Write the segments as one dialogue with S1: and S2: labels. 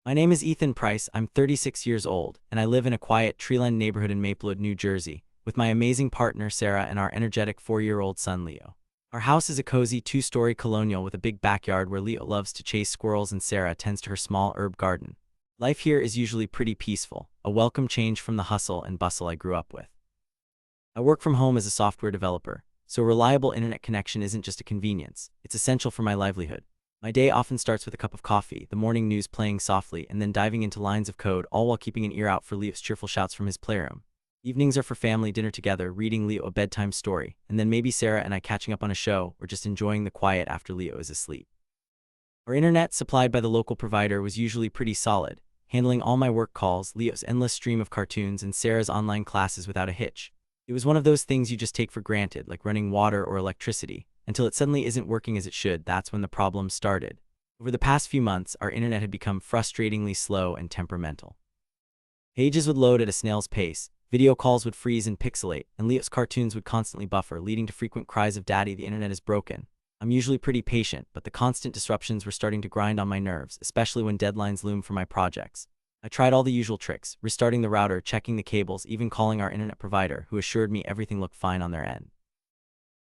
S1: My name is Ethan Price, I'm 36 years old, and I live in a quiet, tree-lined neighborhood in Maplewood, New Jersey, with my amazing partner Sarah and our energetic 4-year-old son Leo. Our house is a cozy two-story colonial with a big backyard where Leo loves to chase squirrels and Sarah tends to her small herb garden. Life here is usually pretty peaceful, a welcome change from the hustle and bustle I grew up with. I work from home as a software developer, so a reliable internet connection isn't just a convenience, it's essential for my livelihood. My day often starts with a cup of coffee, the morning news playing softly, and then diving into lines of code, all while keeping an ear out for Leo's cheerful shouts from his playroom. Evenings are for family dinner together, reading Leo a bedtime story, and then maybe Sarah and I catching up on a show or just enjoying the quiet after Leo is asleep. Our internet, supplied by the local provider, was usually pretty solid, handling all my work calls, Leo's endless stream of cartoons, and Sarah's online classes without a hitch. It was one of those things you just take for granted, like running water or electricity, until it suddenly isn't working as it should. That's when the problems started. Over the past few months, our internet had become frustratingly slow and temperamental. Pages would load at a snail's pace, video calls would freeze and pixelate, and Leo's cartoons would constantly buffer, leading to frequent cries of "Daddy, the internet is broken." I'm usually pretty patient, but the constant disruptions were starting to grind on my nerves, especially when deadlines loom for my projects. I tried all the usual tricks, restarting the router, checking the cables, even calling our internet provider, who assured me everything looked fine on their end.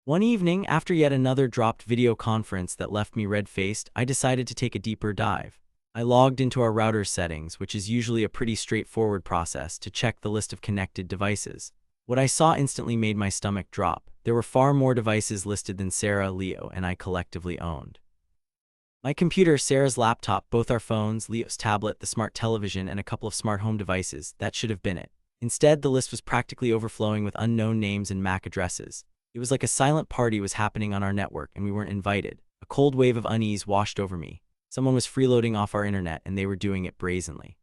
S1: One evening, after yet another dropped video conference that left me red-faced, I decided to take a deeper dive. I logged into our router's settings, which is usually a pretty straightforward process, to check the list of connected devices. What I saw instantly made my stomach drop. There were far more devices listed than Sarah, Leo, and I collectively owned. My computer, Sarah's laptop, both our phones, Leo's tablet, the smart television, and a couple of smart home devices. That should have been it. Instead, the list was practically overflowing with unknown names and MAC addresses. It was like a silent party was happening on our network and we weren't invited. A cold wave of unease washed over me. Someone was freeloading off our internet and they were doing it brazenly.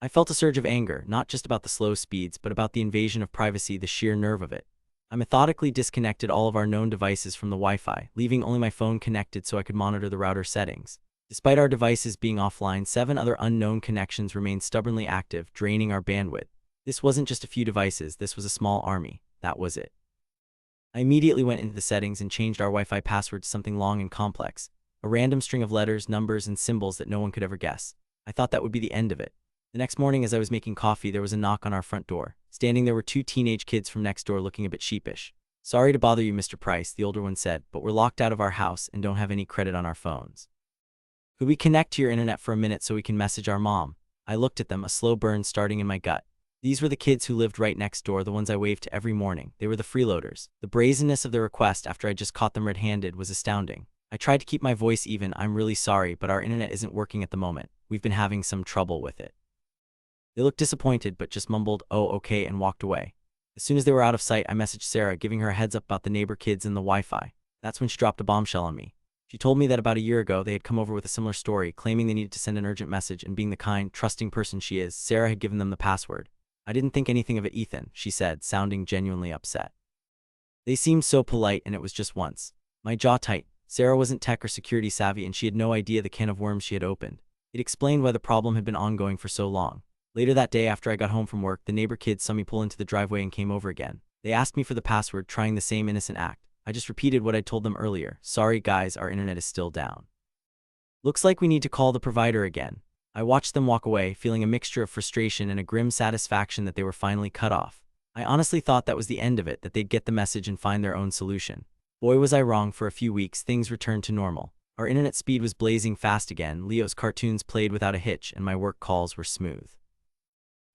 S1: I felt a surge of anger, not just about the slow speeds, but about the invasion of privacy, the sheer nerve of it. I methodically disconnected all of our known devices from the Wi-Fi, leaving only my phone connected so I could monitor the router settings. Despite our devices being offline, 7 other unknown connections remained stubbornly active, draining our bandwidth. This wasn't just a few devices, this was a small army. That was it. I immediately went into the settings and changed our Wi-Fi password to something long and complex, a random string of letters, numbers, and symbols that no one could ever guess. I thought that would be the end of it. The next morning, as I was making coffee, there was a knock on our front door. Standing there were 2 teenage kids from next door looking a bit sheepish. "Sorry to bother you, Mr. Price," the older one said, "but we're locked out of our house and don't have any credit on our phones. Could we connect to your internet for a minute so we can message our mom?" I looked at them, a slow burn starting in my gut. These were the kids who lived right next door, the ones I waved to every morning. They were the freeloaders. The brazenness of their request after I just caught them red-handed was astounding. I tried to keep my voice even. "I'm really sorry, but our internet isn't working at the moment. We've been having some trouble with it." They looked disappointed, but just mumbled, "Oh, okay," and walked away. As soon as they were out of sight, I messaged Sarah, giving her a heads up about the neighbor kids and the Wi-Fi. That's when she dropped a bombshell on me. She told me that about a year ago they had come over with a similar story, claiming they needed to send an urgent message, and being the kind, trusting person she is, Sarah had given them the password. "I didn't think anything of it, Ethan," she said, sounding genuinely upset. "They seemed so polite, and it was just once." My jaw tightened. Sarah wasn't tech or security savvy, and she had no idea the can of worms she had opened. It explained why the problem had been ongoing for so long. Later that day, after I got home from work, the neighbor kids saw me pull into the driveway and came over again. They asked me for the password, trying the same innocent act. I just repeated what I'd told them earlier. "Sorry guys, our internet is still down. Looks like we need to call the provider again." I watched them walk away, feeling a mixture of frustration and a grim satisfaction that they were finally cut off. I honestly thought that was the end of it, that they'd get the message and find their own solution. Boy, was I wrong. For a few weeks, things returned to normal. Our internet speed was blazing fast again, Leo's cartoons played without a hitch, and my work calls were smooth.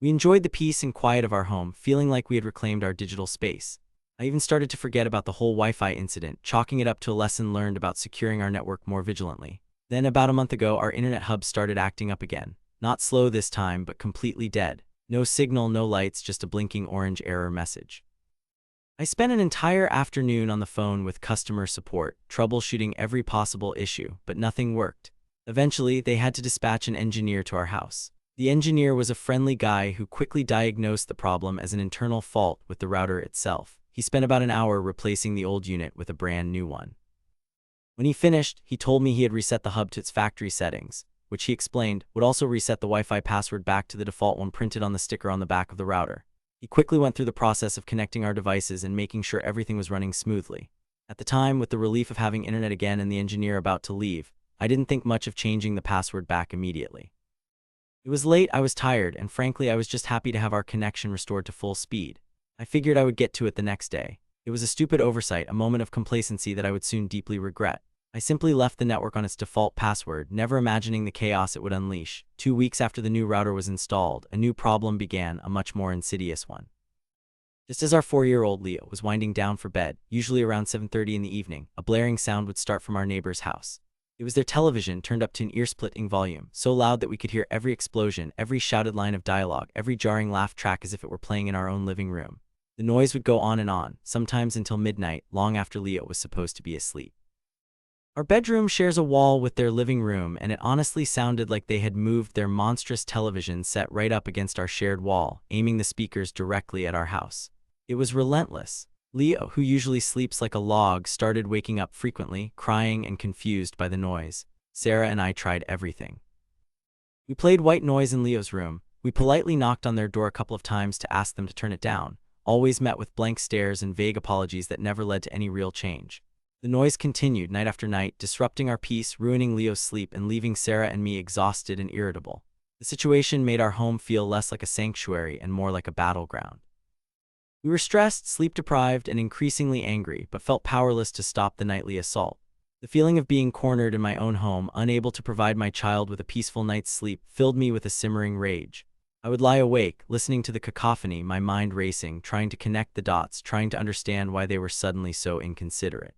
S1: We enjoyed the peace and quiet of our home, feeling like we had reclaimed our digital space. I even started to forget about the whole Wi-Fi incident, chalking it up to a lesson learned about securing our network more vigilantly. Then, about a month ago, our internet hub started acting up again. Not slow this time, but completely dead. No signal, no lights, just a blinking orange error message. I spent an entire afternoon on the phone with customer support, troubleshooting every possible issue, but nothing worked. Eventually, they had to dispatch an engineer to our house. The engineer was a friendly guy who quickly diagnosed the problem as an internal fault with the router itself. He spent about an hour replacing the old unit with a brand new one. When he finished, he told me he had reset the hub to its factory settings, which he explained would also reset the Wi-Fi password back to the default one printed on the sticker on the back of the router. He quickly went through the process of connecting our devices and making sure everything was running smoothly. At the time, with the relief of having internet again and the engineer about to leave, I didn't think much of changing the password back immediately. It was late, I was tired, and frankly, I was just happy to have our connection restored to full speed. I figured I would get to it the next day. It was a stupid oversight, a moment of complacency that I would soon deeply regret. I simply left the network on its default password, never imagining the chaos it would unleash. 2 weeks after the new router was installed, a new problem began, a much more insidious one. Just as our 4-year-old Leo was winding down for bed, usually around 7:30 in the evening, a blaring sound would start from our neighbor's house. It was their television turned up to an ear-splitting volume, so loud that we could hear every explosion, every shouted line of dialogue, every jarring laugh track as if it were playing in our own living room. The noise would go on, sometimes until midnight, long after Leo was supposed to be asleep. Our bedroom shares a wall with their living room, and it honestly sounded like they had moved their monstrous television set right up against our shared wall, aiming the speakers directly at our house. It was relentless. Leo, who usually sleeps like a log, started waking up frequently, crying and confused by the noise. Sarah and I tried everything. We played white noise in Leo's room. We politely knocked on their door a couple of times to ask them to turn it down, always met with blank stares and vague apologies that never led to any real change. The noise continued night after night, disrupting our peace, ruining Leo's sleep, and leaving Sarah and me exhausted and irritable. The situation made our home feel less like a sanctuary and more like a battleground. We were stressed, sleep-deprived, and increasingly angry, but felt powerless to stop the nightly assault. The feeling of being cornered in my own home, unable to provide my child with a peaceful night's sleep, filled me with a simmering rage. I would lie awake, listening to the cacophony, my mind racing, trying to connect the dots, trying to understand why they were suddenly so inconsiderate.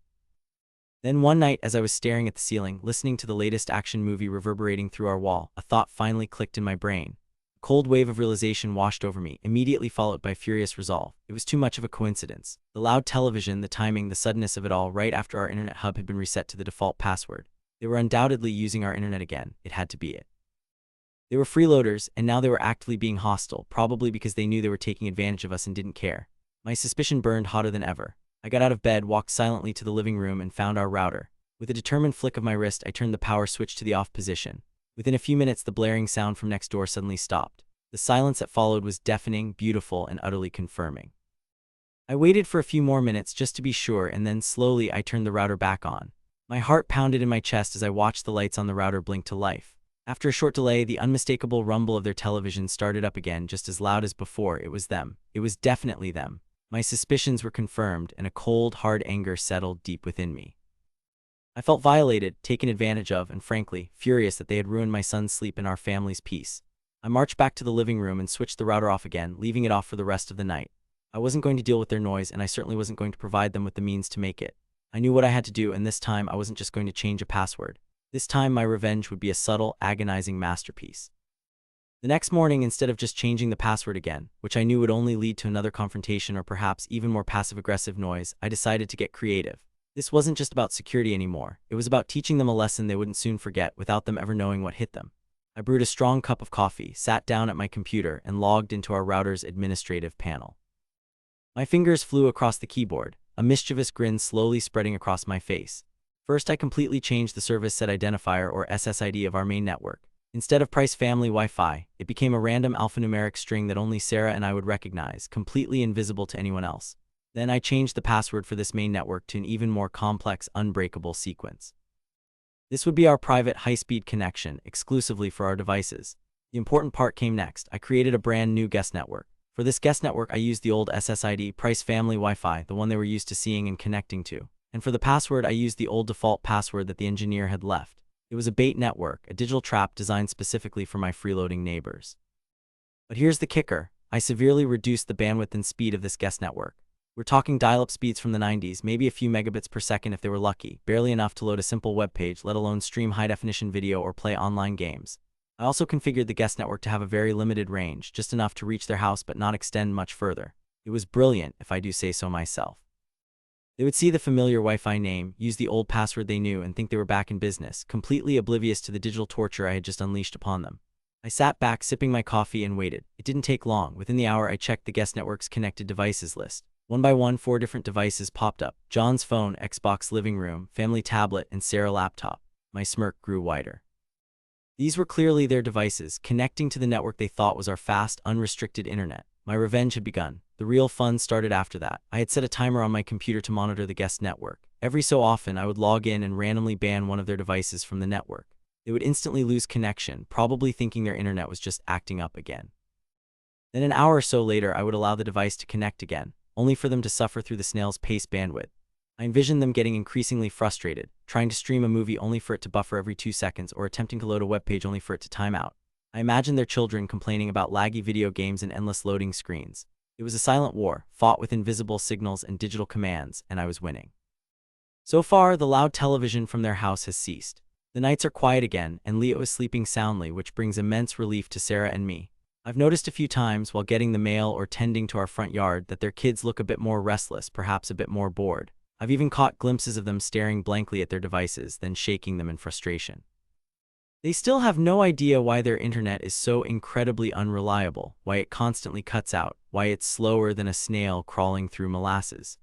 S1: Then one night, as I was staring at the ceiling, listening to the latest action movie reverberating through our wall, a thought finally clicked in my brain. A cold wave of realization washed over me, immediately followed by furious resolve. It was too much of a coincidence. The loud television, the timing, the suddenness of it all, right after our internet hub had been reset to the default password. They were undoubtedly using our internet again. It had to be it. They were freeloaders, and now they were actively being hostile, probably because they knew they were taking advantage of us and didn't care. My suspicion burned hotter than ever. I got out of bed, walked silently to the living room, and found our router. With a determined flick of my wrist, I turned the power switch to the off position. Within a few minutes, the blaring sound from next door suddenly stopped. The silence that followed was deafening, beautiful, and utterly confirming. I waited for a few more minutes just to be sure, and then slowly I turned the router back on. My heart pounded in my chest as I watched the lights on the router blink to life. After a short delay, the unmistakable rumble of their television started up again, just as loud as before. It was them. It was definitely them. My suspicions were confirmed, and a cold, hard anger settled deep within me. I felt violated, taken advantage of, and frankly, furious that they had ruined my son's sleep and our family's peace. I marched back to the living room and switched the router off again, leaving it off for the rest of the night. I wasn't going to deal with their noise, and I certainly wasn't going to provide them with the means to make it. I knew what I had to do, and this time I wasn't just going to change a password. This time my revenge would be a subtle, agonizing masterpiece. The next morning, instead of just changing the password again, which I knew would only lead to another confrontation or perhaps even more passive-aggressive noise, I decided to get creative. This wasn't just about security anymore. It was about teaching them a lesson they wouldn't soon forget without them ever knowing what hit them. I brewed a strong cup of coffee, sat down at my computer, and logged into our router's administrative panel. My fingers flew across the keyboard, a mischievous grin slowly spreading across my face. First, I completely changed the service set identifier or SSID of our main network. Instead of Price Family Wi-Fi, it became a random alphanumeric string that only Sarah and I would recognize, completely invisible to anyone else. Then I changed the password for this main network to an even more complex, unbreakable sequence. This would be our private, high-speed connection, exclusively for our devices. The important part came next. I created a brand new guest network. For this guest network, I used the old SSID, Price Family Wi-Fi, the one they were used to seeing and connecting to. And for the password, I used the old default password that the engineer had left. It was a bait network, a digital trap designed specifically for my freeloading neighbors. But here's the kicker. I severely reduced the bandwidth and speed of this guest network. We're talking dial-up speeds from the 90s, maybe a few megabits per second if they were lucky, barely enough to load a simple web page, let alone stream high-definition video or play online games. I also configured the guest network to have a very limited range, just enough to reach their house but not extend much further. It was brilliant, if I do say so myself. They would see the familiar Wi-Fi name, use the old password they knew, and think they were back in business, completely oblivious to the digital torture I had just unleashed upon them. I sat back, sipping my coffee, and waited. It didn't take long. Within the hour, I checked the guest network's connected devices list. One by one, 4 different devices popped up. John's phone, Xbox living room, family tablet, and Sarah laptop. My smirk grew wider. These were clearly their devices, connecting to the network they thought was our fast, unrestricted internet. My revenge had begun. The real fun started after that. I had set a timer on my computer to monitor the guest network. Every so often, I would log in and randomly ban one of their devices from the network. They would instantly lose connection, probably thinking their internet was just acting up again. Then an hour or so later, I would allow the device to connect again, only for them to suffer through the snail's pace bandwidth. I envisioned them getting increasingly frustrated, trying to stream a movie only for it to buffer every 2 seconds or attempting to load a web page only for it to time out. I imagined their children complaining about laggy video games and endless loading screens. It was a silent war, fought with invisible signals and digital commands, and I was winning. So far, the loud television from their house has ceased. The nights are quiet again, and Leo is sleeping soundly, which brings immense relief to Sarah and me. I've noticed a few times while getting the mail or tending to our front yard that their kids look a bit more restless, perhaps a bit more bored. I've even caught glimpses of them staring blankly at their devices, then shaking them in frustration. They still have no idea why their internet is so incredibly unreliable, why it constantly cuts out, why it's slower than a snail crawling through molasses.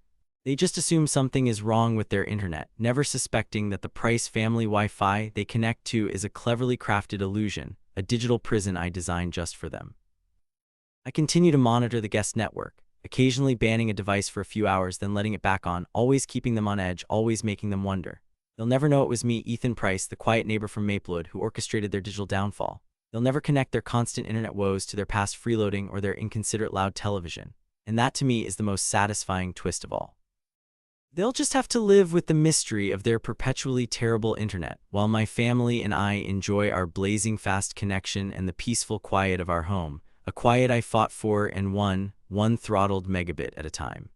S1: They just assume something is wrong with their internet, never suspecting that the Price family Wi-Fi they connect to is a cleverly crafted illusion, a digital prison I designed just for them. I continue to monitor the guest network, occasionally banning a device for a few hours, then letting it back on, always keeping them on edge, always making them wonder. They'll never know it was me, Ethan Price, the quiet neighbor from Maplewood, who orchestrated their digital downfall. They'll never connect their constant internet woes to their past freeloading or their inconsiderate loud television. And that, to me, is the most satisfying twist of all. They'll just have to live with the mystery of their perpetually terrible internet, while my family and I enjoy our blazing fast connection and the peaceful quiet of our home, a quiet I fought for and won, one throttled megabit at a time.